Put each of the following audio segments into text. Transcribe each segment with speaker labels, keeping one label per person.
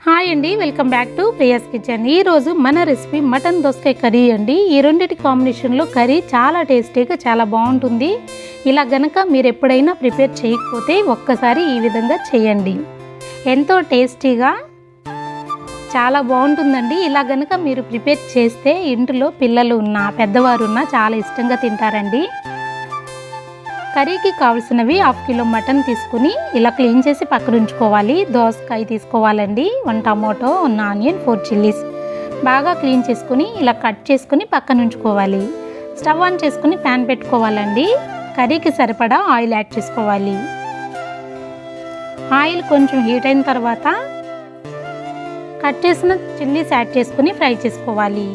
Speaker 1: Hi అండి, welcome back to Priya's kitchen. ఈరోజు మన రెసిపీ మటన్ దోసకాయ కర్రీ అండి. ఈ రెండింటి కాంబినేషన్లో కర్రీ చాలా టేస్టీగా చాలా బాగుంటుంది. ఇలా గనక మీరు ఎప్పుడైనా ప్రిపేర్ చేయకపోతే ఒక్కసారి ఈ విధంగా చేయండి. ఎంతో టేస్టీగా చాలా బాగుంటుందండి. ఇలా గనక మీరు ప్రిపేర్ చేస్తే ఇంట్లో పిల్లలు ఉన్నా పెద్దవారు ఉన్నా చాలా ఇష్టంగా తింటారండి. కర్రీకి కావాల్సినవి 1/2 కిలో మటన్ తీసుకుని ఇలా క్లీన్ చేసి పక్కన ఉంచుకోవాలి. దోసకాయ తీసుకోవాలండి, 1 టమాటో, 1 ఆనియన్, 4 చిల్లీస్ బాగా క్లీన్ చేసుకుని ఇలా కట్ చేసుకుని పక్కన ఉంచుకోవాలి. స్టవ్ ఆన్ చేసుకుని ప్యాన్ పెట్టుకోవాలండి. కర్రీకి సరిపడా ఆయిల్ యాడ్ చేసుకోవాలి. ఆయిల్ కొంచెం హీట్ అయిన తర్వాత కట్ చేసిన చిల్లీస్ యాడ్ చేసుకుని ఫ్రై చేసుకోవాలి.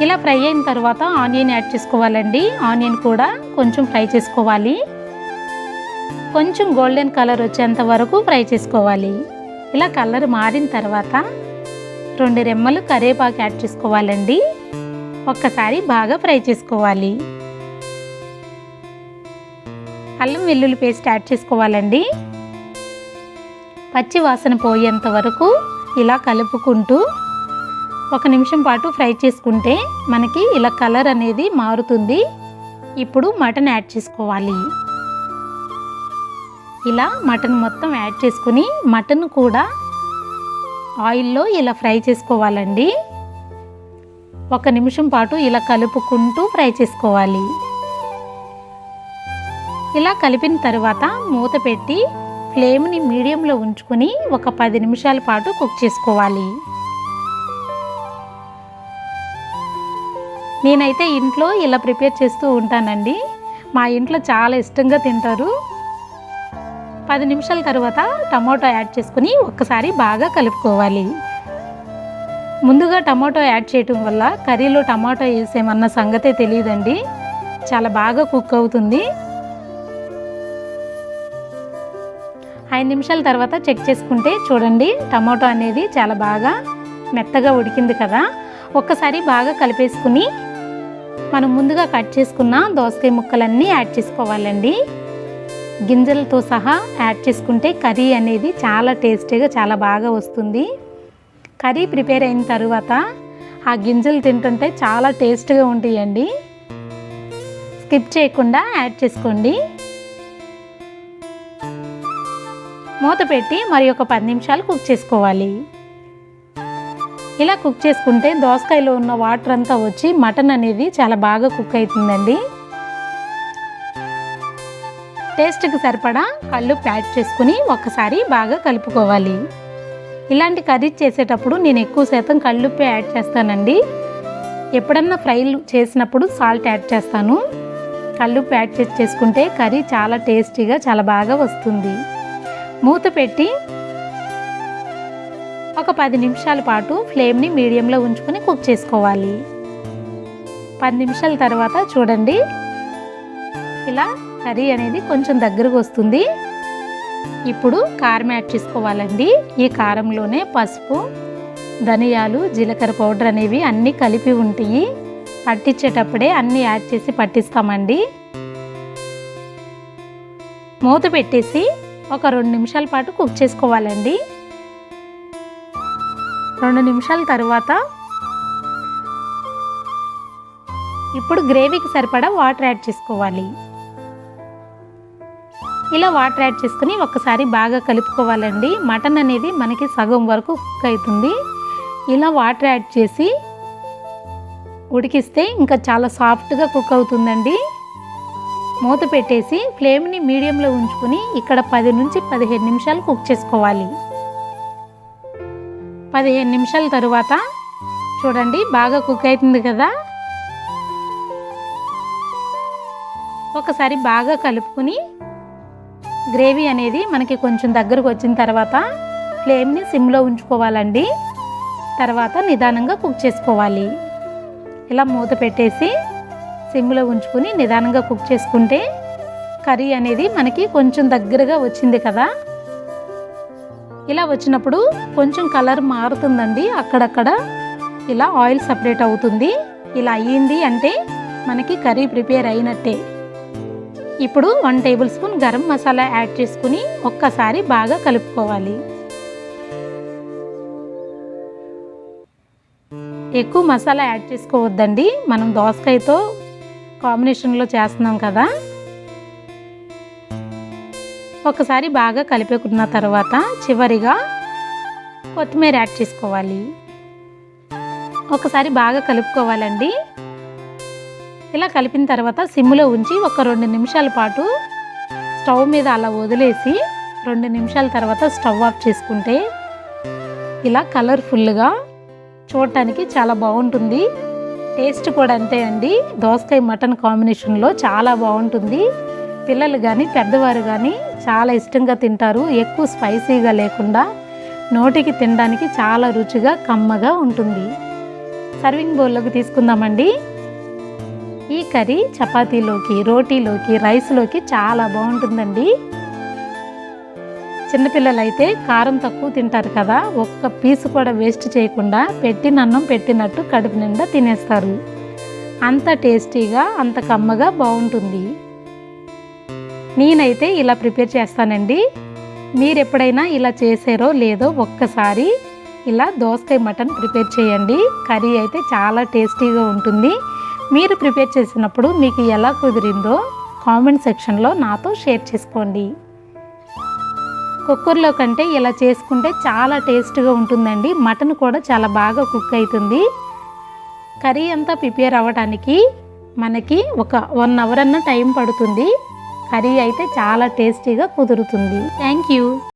Speaker 1: ఇలా ఫ్రై అయిన తర్వాత ఆనియన్ యాడ్ చేసుకోవాలండి. ఆనియన్ కూడా కొంచెం ఫ్రై చేసుకోవాలి. కొంచెం గోల్డెన్ కలర్ వచ్చేంత వరకు ఫ్రై చేసుకోవాలి. ఇలా కలర్ మారిన తర్వాత 2 రెమ్మలు కరివేపాకు యాడ్ చేసుకోవాలండి. ఒక్కసారి బాగా ఫ్రై చేసుకోవాలి. అల్లం వెల్లుల్లి పేస్ట్ యాడ్ చేసుకోవాలండి. పచ్చి వాసన పోయేంత వరకు ఇలా కలుపుకుంటూ 1 నిమిషం పాటు ఫ్రై చేసుకుంటే మనకి ఇలా కలర్ అనేది మారుతుంది. ఇప్పుడు మటన్ యాడ్ చేసుకోవాలి. ఇలా మటన్ మొత్తం యాడ్ చేసుకుని మటన్ కూడా ఆయిల్లో ఇలా ఫ్రై చేసుకోవాలండి. 1 నిమిషం పాటు ఇలా కలుపుకుంటూ ఫ్రై చేసుకోవాలి. ఇలా కలిపిన తర్వాత మూత పెట్టి ఫ్లేమ్ని మీడియంలో ఉంచుకొని ఒక 10 నిమిషాల పాటు కుక్ చేసుకోవాలి. నేనైతే ఇంట్లో ఇలా ప్రిపేర్ చేస్తూ ఉంటానండి. మా ఇంట్లో చాలా ఇష్టంగా తింటారు. 10 నిమిషాల తర్వాత టమాటో యాడ్ చేసుకుని ఒక్కసారి బాగా కలుపుకోవాలి. ముందుగా టమాటో యాడ్ చేయటం వల్ల కర్రీలో టమాటో వేసేమన్న సంగతే తెలియదండి. చాలా బాగా కుక్ అవుతుంది. 5 నిమిషాల తర్వాత చెక్ చేసుకుంటే చూడండి, టమాటో అనేది చాలా బాగా మెత్తగా ఉడికింది కదా. ఒక్కసారి బాగా కలిపేసుకుని మనం ముందుగా కట్ చేసుకున్న దోసకాయ ముక్కలన్నీ యాడ్ చేసుకోవాలండి. గింజలతో సహా యాడ్ చేసుకుంటే కర్రీ అనేది చాలా టేస్టీగా చాలా బాగా వస్తుంది. కర్రీ ప్రిపేర్ అయిన తర్వాత ఆ గింజలు తింటుంటే చాలా టేస్ట్గా ఉంటాయండి. స్కిప్ చేయకుండా యాడ్ చేసుకోండి. మూత పెట్టి మరి ఒక 10 నిమిషాలు కుక్ చేసుకోవాలి. ఇలా కుక్ చేసుకుంటే దోసకాయలో ఉన్న వాటర్ అంతా వచ్చి మటన్ అనేది చాలా బాగా కుక్ అవుతుందండి. టేస్ట్కి సరిపడా కల్లుప్పు యాడ్ చేసుకుని ఒక్కసారి బాగా కలుపుకోవాలి. ఇలాంటి కర్రీ చేసేటప్పుడు నేను ఎక్కువ శాతం కల్లుప్పే యాడ్ చేస్తానండి. ఎప్పుడన్నా ఫ్రైలు చేసినప్పుడు సాల్ట్ యాడ్ చేస్తాను. కల్లుప్పు యాడ్ చేసుకుంటే కర్రీ చాలా టేస్టీగా చాలా బాగా వస్తుంది. మూత పెట్టి ఒక 10 నిమిషాల పాటు ఫ్లేమ్ని మీడియంలో ఉంచుకొని కుక్ చేసుకోవాలి. 10 నిమిషాల తర్వాత చూడండి, ఇలా కర్రీ అనేది కొంచెం దగ్గరకు వస్తుంది. ఇప్పుడు కారం యాడ్ చేసుకోవాలండి. ఈ కారంలోనే పసుపు, ధనియాలు, జీలకర్ర పౌడర్ అనేవి అన్నీ కలిపి ఉంటాయి. పట్టించేటప్పుడే అన్నీ యాడ్ చేసి పట్టిస్తామండి. మూత పెట్టేసి ఒక 2 నిమిషాల పాటు కుక్ చేసుకోవాలండి. 2 నిమిషాల తర్వాత ఇప్పుడు గ్రేవీకి సరిపడా వాటర్ యాడ్ చేసుకోవాలి. ఇలా వాటర్ యాడ్ చేసుకుని ఒక్కసారి బాగా కలుపుకోవాలండి. మటన్ అనేది మనకి సగం వరకు కుక్ అవుతుంది. ఇలా వాటర్ యాడ్ చేసి ఉడికిస్తే ఇంకా చాలా సాఫ్ట్గా కుక్ అవుతుందండి. మూత పెట్టేసి ఫ్లేమ్ని మీడియంలో ఉంచుకుని ఇక్కడ 10 నుంచి 15 నిమిషాలు కుక్ చేసుకోవాలి. 15 నిమిషాల తరువాత చూడండి, బాగా కుక్ అవుతుంది కదా. ఒకసారి బాగా కలుపుకొని గ్రేవీ అనేది మనకి కొంచెం దగ్గరకు వచ్చిన తర్వాత ఫ్లేమ్ని సిమ్లో ఉంచుకోవాలండి. తర్వాత నిదానంగా కుక్ చేసుకోవాలి. ఇలా మూత పెట్టేసి సిమ్లో ఉంచుకొని నిదానంగా కుక్ చేసుకుంటే కర్రీ అనేది మనకి కొంచెం దగ్గరగా వచ్చింది కదా. ఇలా వచ్చినప్పుడు కొంచెం కలర్ మారుతుందండి. అక్కడక్కడ ఇలా ఆయిల్ సపరేట్ అవుతుంది. ఇలా అయ్యింది అంటే మనకి కర్రీ ప్రిపేర్ అయినట్టే. ఇప్పుడు 1 table spoon garam masala add చేసుకుని ఒక్కసారి బాగా కలుపుకోవాలి. ఎక్కువ మసాలా యాడ్ చేసుకోవద్దండి, మనం దోసకాయతో కాంబినేషన్లో చేస్తున్నాం కదా. ఒకసారి బాగా కలిపేకున్న తర్వాత చివరిగా కొత్తిమీర యాడ్ చేసుకోవాలి. ఒకసారి బాగా కలుపుకోవాలండి. ఇలా కలిపిన తర్వాత సిమ్లో ఉంచి ఒక 2 నిమిషాల పాటు స్టవ్ మీద అలా వదిలేసి 2 నిమిషాల తర్వాత స్టవ్ ఆఫ్ చేసుకుంటే ఇలా కలర్ఫుల్గా చూడటానికి చాలా బాగుంటుంది. టేస్ట్ కూడా అంతే అండి, దోసకాయ మటన్ కాంబినేషన్లో చాలా బాగుంటుంది. పిల్లలు కానీ పెద్దవారు కానీ చాలా ఇష్టంగా తింటారు. ఎక్కువ స్పైసీగా లేకుండా నోటికి తినడానికి చాలా రుచిగా కమ్మగా ఉంటుంది. సర్వింగ్ బౌల్లోకి తీసుకుందామండి. ఈ కర్రీ చపాతీలోకి, రోటీలోకి, రైస్లోకి చాలా బాగుంటుందండి. చిన్నపిల్లలు అయితే కారం తక్కువ తింటారు కదా, ఒక్క పీసు కూడా వేస్ట్ చేయకుండా పెట్టిన అన్నం పెట్టినట్టు కడుపు నిండా తినేస్తారు. అంత టేస్టీగా అంత కమ్మగా బాగుంటుంది. నేనైతే ఇలా ప్రిపేర్ చేస్తానండి. మీరు ఎప్పుడైనా ఇలా చేసారో లేదో ఒక్కసారి ఇలా దోసకాయ మటన్ ప్రిపేర్ చేయండి. కర్రీ అయితే చాలా టేస్టీగా ఉంటుంది. మీరు ప్రిపేర్ చేసినప్పుడు మీకు ఎలా కుదిరిందో కామెంట్ సెక్షన్లో నాతో షేర్ చేసుకోండి. కుక్కర్లో కంటే ఇలా చేసుకుంటే చాలా టేస్ట్గా ఉంటుందండి. మటన్ కూడా చాలా బాగా కుక్ అవుతుంది. కర్రీ అంతా ప్రిపేర్ అవ్వడానికి మనకి ఒక 1 అవర్ అన్న టైం పడుతుంది. కర్రీ అయితే చాలా టేస్టీగా కుదురుతుంది. Thank you.